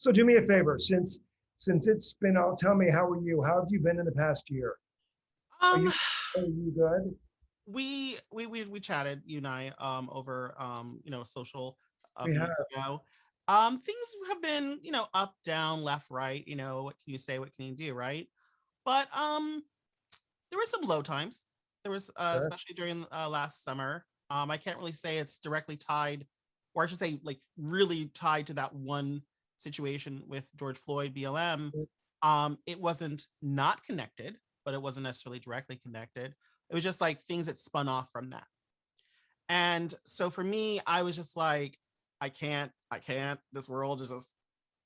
So do me a favor, since it's been out, tell me, how are you? How have you been in the past year? Are Um, you are you good? we chatted, you and I, over social a We few have. weeks ago. Things have been, up, down, left, right. What can you say? What can you do, right? But there were some low times. There was, especially during last summer. I can't really say it's directly tied, or I should say, like really tied to that one situation with George Floyd, BLM. It wasn't not connected, but it wasn't necessarily directly connected. It was just like things that spun off from that. And so for me, I was just like, I can't. This world is just,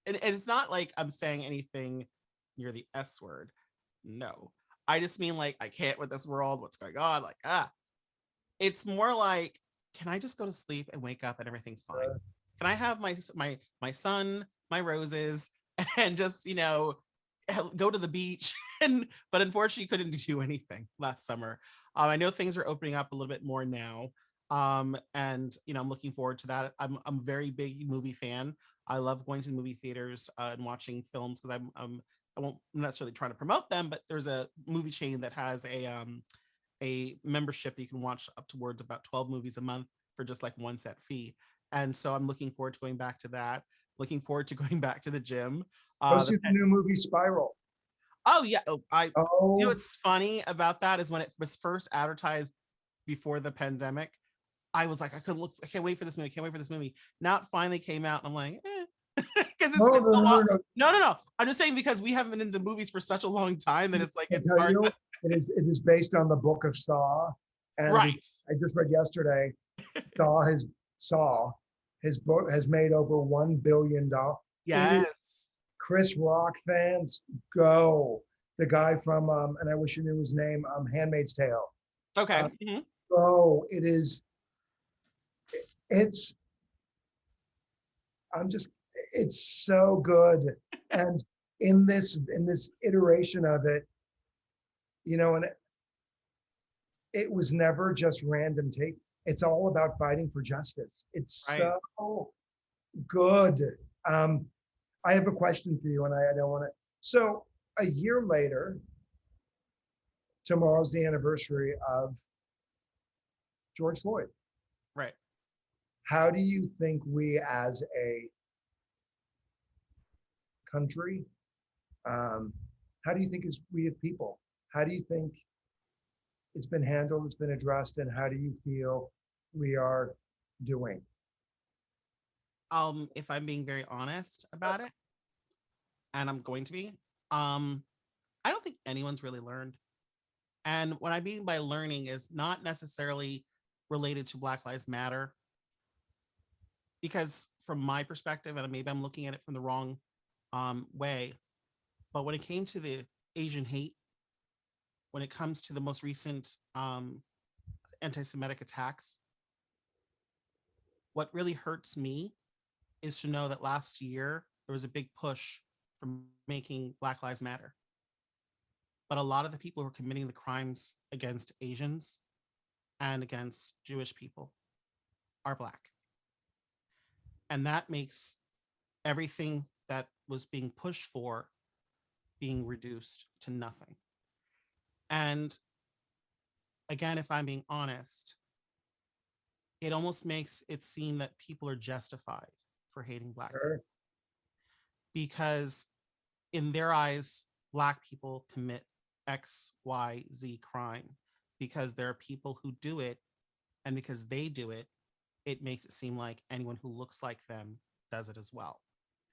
and it's not like I'm saying anything near the S word. No, I just mean like I can't with this world. What's going on? Like it's more like, can I just go to sleep and wake up and everything's fine? Can I have my son, my roses, and just go to the beach? And but unfortunately, couldn't do anything last summer. I know things are opening up a little bit more now. And I'm looking forward to that. I'm a very big movie fan. I love going to the movie theaters and watching films because I won't I'm not necessarily trying to promote them, but there's a movie chain that has a membership that you can watch up towards about 12 movies a month for just like one set fee. And so I'm looking forward to going back to that. Looking forward to going back to the gym. Go The see the new movie Spiral. Oh yeah, oh, I Oh, what's funny about that is when it was first advertised before the pandemic, I was like, I can't wait for this movie, can't wait for this movie. Now it finally came out, and I'm like, because no, it's no, a no, lot. no, no. No, no, no. I'm just saying because we haven't been in the movies for such a long time that it's like I it's tell hard. you, it is based on the book of Saw, and Right. I just read yesterday, Saw has Saw his book has made over $1 billion. It is. Yes. Chris Rock fans, go. The guy from and I wish you knew his name, Handmaid's Tale. Okay. Uh, go. It is. It's. I'm just. It's so good, and in this iteration of it, and it was never just random take. It's all about fighting for justice. It's Right. so good. Um, I have a question for you, and I don't want to. So a year later, tomorrow's the anniversary of George Floyd. Right. How do you think we as a country, um, how do you think as we as people, how do you think it's been handled, it's been addressed, and how do you feel we are doing? If I'm being very honest about it, and I'm going to be, um, I don't think anyone's really learned. And what I mean by learning is not necessarily related to Black Lives Matter, because from my perspective, and maybe I'm looking at it from the wrong way, but when it came to the Asian hate, when it comes to the most recent anti-Semitic attacks, what really hurts me is to know that last year there was a big push for making Black Lives Matter. But a lot of the people who are committing the crimes against Asians and against Jewish people are Black. And that makes everything that was being pushed for being reduced to nothing. And again, if I'm being honest, it almost makes it seem that people are justified for hating Black people Sure. because, in their eyes, Black people commit X, Y, Z crime because there are people who do it. And because they do it, it makes it seem like anyone who looks like them does it as well.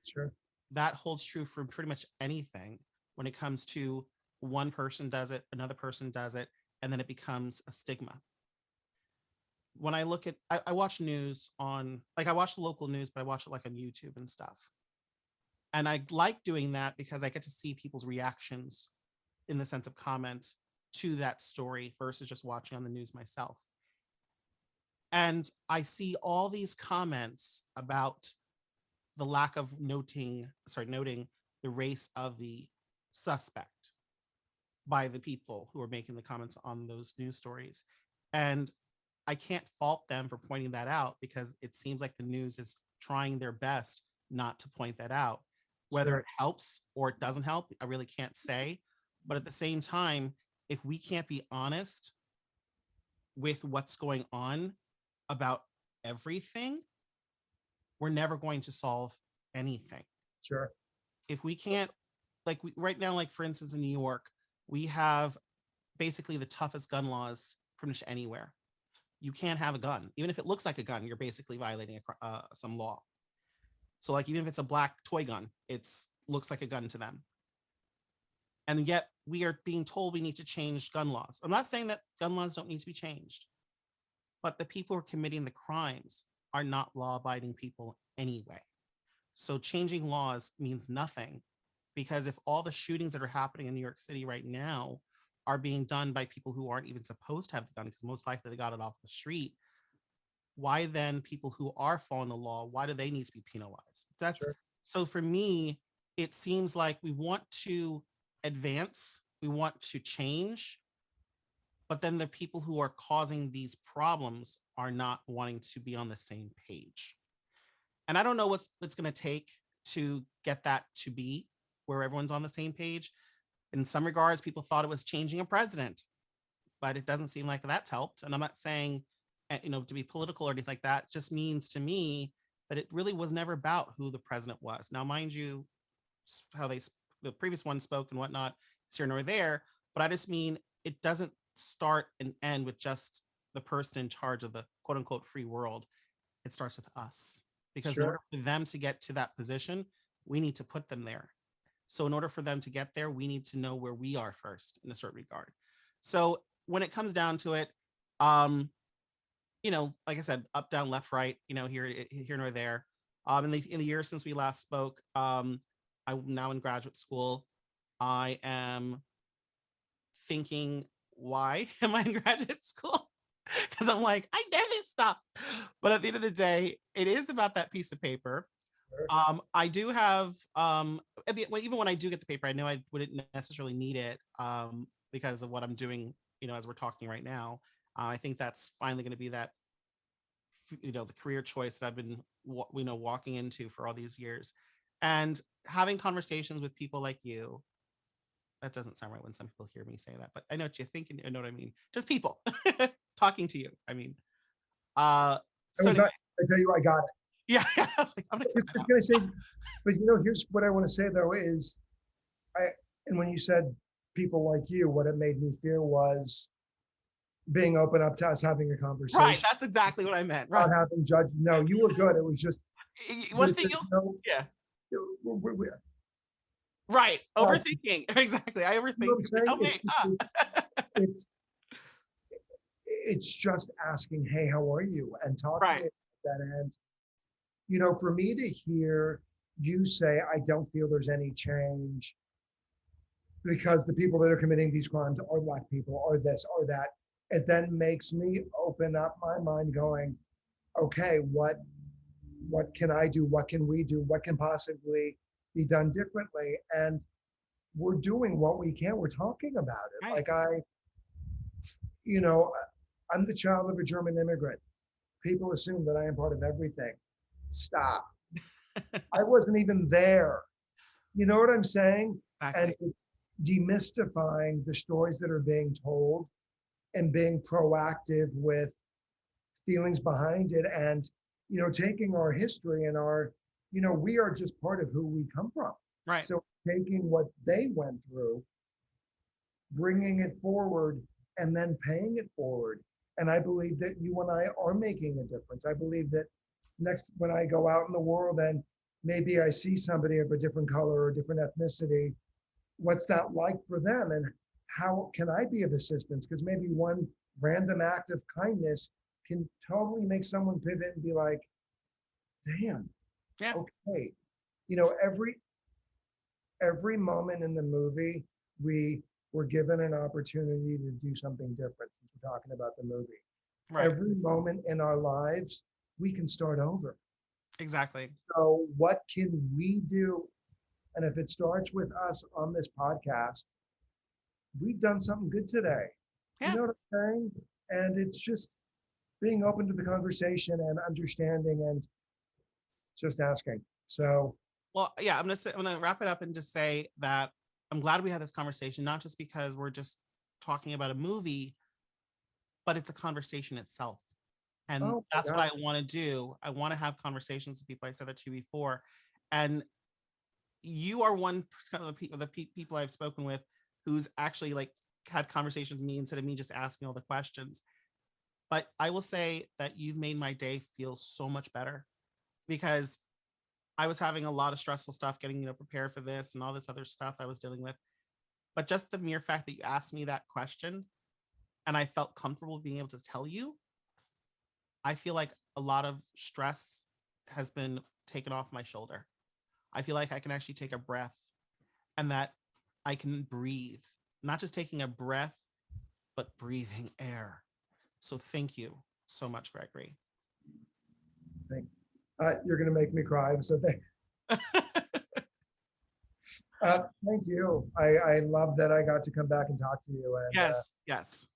Sure. That holds true for pretty much anything when it comes to one person does it, another person does it, and then it becomes a stigma. When I look at, I watch news on, like, I watch the local news, but I watch it like on YouTube and stuff. And I like doing that because I get to see people's reactions in the sense of comments to that story versus just watching on the news myself. And I see all these comments about the lack of noting the race of the suspect by the people who are making the comments on those news stories. And I can't fault them for pointing that out because it seems like the news is trying their best not to point that out. Whether Sure. it helps or it doesn't help, I really can't say. But at the same time, if we can't be honest with what's going on about everything, we're never going to solve anything. Sure. If we can't, like right now, like for instance, in New York, we have basically the toughest gun laws pretty much anywhere. You can't have a gun, even if it looks like a gun. You're basically violating some law. So, like, even if it's a black toy gun, it's looks like a gun to them. And yet, we are being told we need to change gun laws. I'm not saying that gun laws don't need to be changed, but the people who are committing the crimes are not law-abiding people anyway. So, changing laws means nothing because if all the shootings that are happening in New York City right now are being done by people who aren't even supposed to have the gun because most likely they got it off the street, why then people who are following the law, why do they need to be penalized? That's Sure. so for me, it seems like we want to advance, we want to change, but then the people who are causing these problems are not wanting to be on the same page. And I don't know what's it's going to take to get that to be where everyone's on the same page. In some regards, people thought it was changing a president, but it doesn't seem like that's helped. And I'm not saying, to be political or anything like that. It just means to me that it really was never about who the president was. Now, mind you, how the previous one spoke and whatnot, it's here nor there. But I just mean it doesn't start and end with just the person in charge of the quote unquote free world. It starts with us because in Sure. order for them to get to that position, we need to put them there. So in order for them to get there, we need to know where we are first in a certain regard. So when it comes down to it, um, like I said, up, down, left, right, here nor there. In the years since we last spoke, I'm now in graduate school. I am thinking, why am I in graduate school? Because I'm like, I know this stuff. But at the end of the day, it is about that piece of paper. Sure. I do have even when I do get the paper, I know I wouldn't necessarily need it because of what I'm doing, as we're talking right now. I think that's finally going to be that, the career choice that I've been, walking into for all these years, and having conversations with people like you. That doesn't sound right when some people hear me say that, but I know what you think and you know what I mean. Just people talking to you. I mean, I so was anyway, not, I tell you, I got it. yeah, I was like, I'm gonna cut that It's out. going to say, but here's what I want to say though is and when you said people like you, what it made me feel was being open up to us having a Right, conversation, that's exactly what I meant. Right. not having judged. No, you were good. It was just, but One it's thing just, you'll, no, yeah, we right. but Overthinking. Exactly. I you know overthink. what I'm Like, saying? oh, hey, It's, it's just asking, hey, how are you? And talking right, at that end. For me to hear you say, I don't feel there's any change because the people that are committing these crimes are black people, or this, or that, it then makes me open up my mind going, okay, what can I do? What can we do? What can possibly be done differently? And we're doing what we can. We're talking about it. right. Like you know, I'm the child of a German immigrant. People assume that I am part of everything. Stop. I wasn't even there. You know what I'm saying? And Exactly. it's demystifying the stories that are being told and being proactive with feelings behind it, and taking our history and our, we are just part of who we come from. Right. So taking what they went through, bringing it forward, and then paying it forward. And I believe that you and I are making a difference. I believe that next, when I go out in the world and maybe I see somebody of a different color or different ethnicity, what's that like for them? And how can I be of assistance? Because maybe one random act of kindness can totally make someone pivot and be like, damn, Yeah. okay. Every moment in the movie, we were given an opportunity to do something different, since we're talking about the movie. Right. Every moment in our lives, we can start over. Exactly. So what can we do? And if it starts with us on this podcast, we've done something good today. You Yeah. know what I'm saying? And it's just being open to the conversation and understanding and just asking. So Well, yeah, I'm gonna wrap it up and just say that I'm glad we had this conversation, not just because we're just talking about a movie, but it's a conversation itself. And Oh my that's what God. I want to do. I want to have conversations with people. I said that to you before. And you are one of the people I've spoken with who's actually like had conversations with me instead of me just asking all the questions. But I will say that you've made my day feel so much better because I was having a lot of stressful stuff getting, prepared for this and all this other stuff I was dealing with. But just the mere fact that you asked me that question and I felt comfortable being able to tell you, I feel like a lot of stress has been taken off my shoulder. I feel like I can actually take a breath and that I can breathe, not just taking a breath, but breathing air. So thank you so much, Gregory. Thank, you're gonna make me cry. So thank you. I love that I got to come back and talk to you. And Yes, yes.